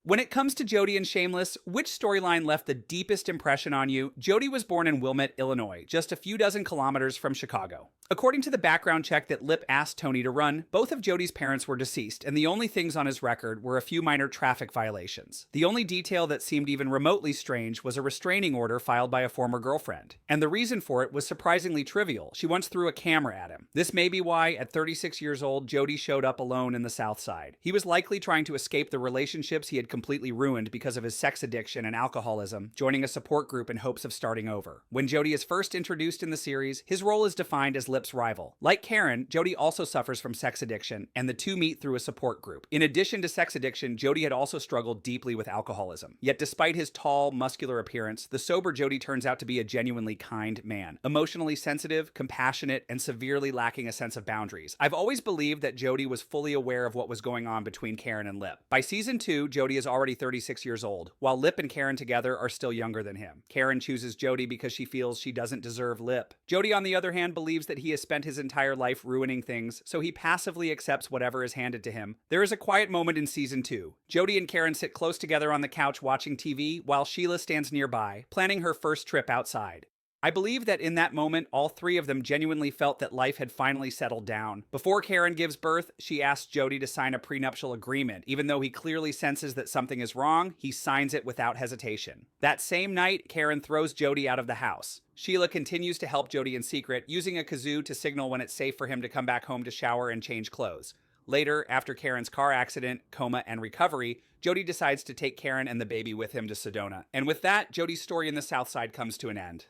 When it comes to Jody and Shameless, which storyline left the deepest impression on you? Jody was born in Wilmette, Illinois, just a few dozen kilometers from Chicago. According to the background check that Lip asked Tony to run, both of Jody's parents were deceased, and the only things on his record were a few minor traffic violations. The only detail that seemed even remotely strange was a restraining order filed by a former girlfriend. And the reason for it was surprisingly trivial. She once threw a camera at him. This may be why, at 36 years old, Jody showed up alone in the South Side. He was likely trying to escape the relationships he had completely ruined because of his sex addiction and alcoholism, joining a support group in hopes of starting over. When Jody is first introduced in the series, his role is defined as Lip's rival. Like Karen, Jody also suffers from sex addiction, and the two meet through a support group. In addition to sex addiction, Jody had also struggled deeply with alcoholism. Yet despite his tall, muscular appearance, the sober Jody turns out to be a genuinely kind man. Emotionally sensitive, compassionate, and severely lacking a sense of boundaries. I've always believed that Jody was fully aware of what was going on between Karen and Lip. By season 2, Jody is already 36 years old, while Lip and Karen together are still younger than him. Karen chooses Jody because she feels she doesn't deserve Lip. Jody, on the other hand, believes that he has spent his entire life ruining things, so he passively accepts whatever is handed to him. There is a quiet moment in season 2. Jody and Karen sit close together on the couch watching TV, while Sheila stands nearby, planning her first trip outside. I believe that in that moment, all three of them genuinely felt that life had finally settled down. Before Karen gives birth, she asks Jody to sign a prenuptial agreement. Even though he clearly senses that something is wrong, he signs it without hesitation. That same night, Karen throws Jody out of the house. Sheila continues to help Jody in secret, using a kazoo to signal when it's safe for him to come back home to shower and change clothes. Later, after Karen's car accident, coma, and recovery, Jody decides to take Karen and the baby with him to Sedona. And with that, Jody's story in the South Side comes to an end.